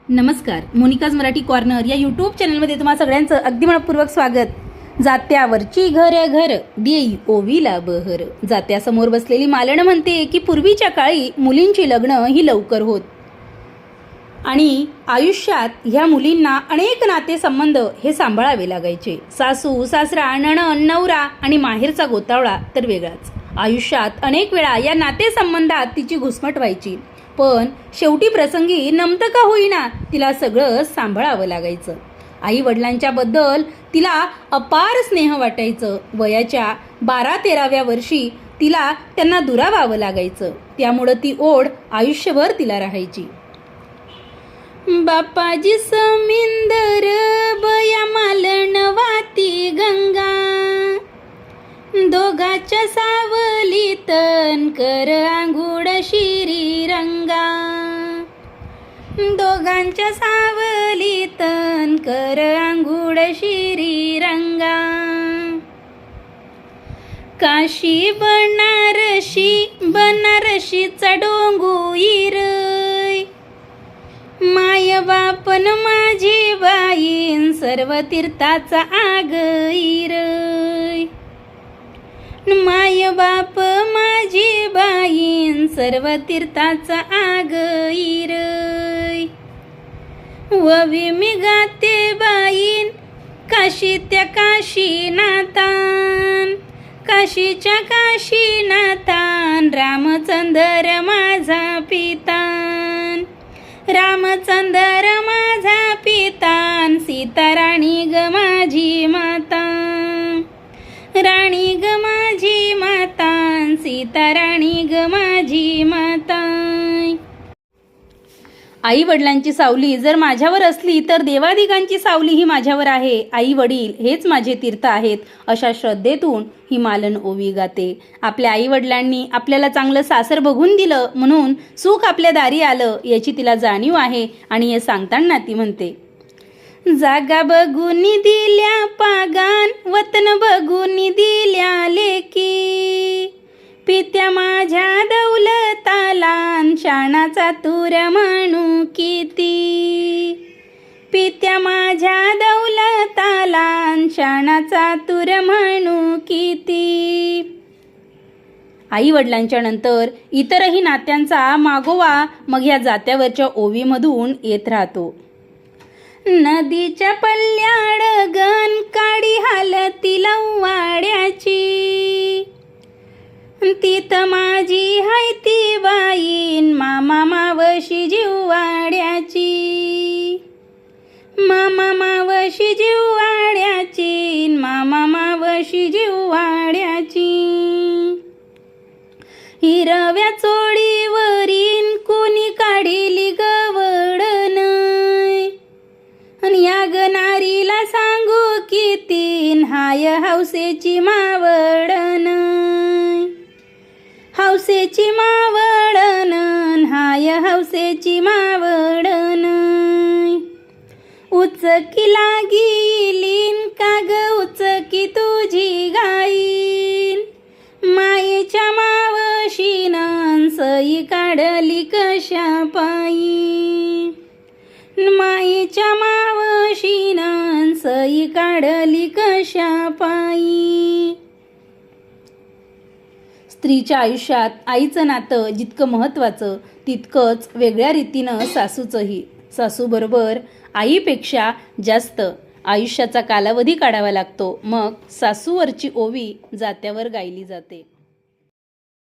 नमस्कार, Monika's Marathi corner या YouTube चॅनलमध्ये तुम्हा सगळ्यांचं अगदी मनपूर्वक स्वागत. जात्यावरची घर घर देई ओवीला बहर. जात्यासमोर बसलेली मालन म्हणते की पूर्वीच्या काळी मुलींची लग्न ही लवकर होत आणि आयुष्यात ह्या मुलींना अनेक नातेसंबंध हे सांभाळावे लागायचे. सासू सासरा नणंद नवरा आणि माहेरचा गोतावळा तर वेगळाच. आयुष्यात अनेक वेळा या नातेसंबंधात तिची घुसमट व्हायची, पण शेवटी प्रसंगी नमतं का होईना तिला सगळं सांभाळावं लागायचं. आई वडिलांच्या बद्दल तिला अपार स्नेह वाटायचं. वयाच्या 12-13व्या वर्षी तिला त्यांना दुरावावं लागायचं, त्यामुळं ती ओढ आयुष्यभर तिला राहायची. बापाजी समिंदर बया मालन वाती गंगा, दोघाच्या सावलीतन कर आंघोळ शिरी रंगा, दोघांच्या सावलीतन कर आंघोळ शिरी रंगा. काशी बनारशीचा डोंगुईर, माय बापन माझी बाईन सर्व तीर्थाचा आगईर. माय बाप माझी बाईन सर्व तीर्थाचा आगईर. ववी मी गाते बाईन काशी त्या काशीनाथान, काशीच्या काशीनाथान रामचंद्र माझा पितान, रामचंद्र माझा पितान. सीता राणी ग माझी माता, राणी ग माझी माता, सीता राणी ग माझी माता. आई वडिलांची सावली जर माझ्यावर असली तर देवादिगांची सावली ही माझ्यावर आहे. आई वडील हेच माझे तीर्थ आहेत, अशा श्रद्धेतून ही मालन ओवी गाते. आपल्या आई वडिलांनी आपल्याला चांगलं सासर बघून दिलं म्हणून सुख आपल्या दारी आलं याची तिला जाणीव आहे आणि हे सांगताना ती म्हणते, जागा बघून दिल्या पागान, वतन बघून दिल्या लेकी, पित्या माझ्या दौलतालान शाणाचा तूर म्हणू किती, पित्या माझ्या दौलतालान शाणाचा तूर म्हणू किती. आई वडिलांच्या नंतर इतरही नात्यांचा मागोवा मग या जात्यावरच्या ओवीमधून येत राहतो. नदीच्या पल्ल्याड गण काडी हालती वाड्याची, तीत माझी हाय ती बाईन मामा मावशी जीव वाड्याची, मामा मावशी जीव वाड्याची, मामा मावशी जीव वाड्याची. हिरव्या चोळीवरीन कोणी काढिली गवडन, या गनारीला सांगू कितीन हाय हौसेची मावळन, हौसेची मावळन, हाय हौसेची मावळन. उचकी लागीलीन काग उचकी तुझी गाईन, मायेच्या मावशीनं सई काढली कशा पायी, मायेच्या मावशीनं सई काढली कशा पायी. स्त्रीच्या आयुष्यात आईचं नातं जितकं महत्त्वाचं तितकंच वेगळ्या रीतीनं सासूचंही. सासूबरोबर आईपेक्षा जास्त आयुष्याचा कालावधी काढावा लागतो, मग सासूवरची ओवी जात्यावर गायली जाते.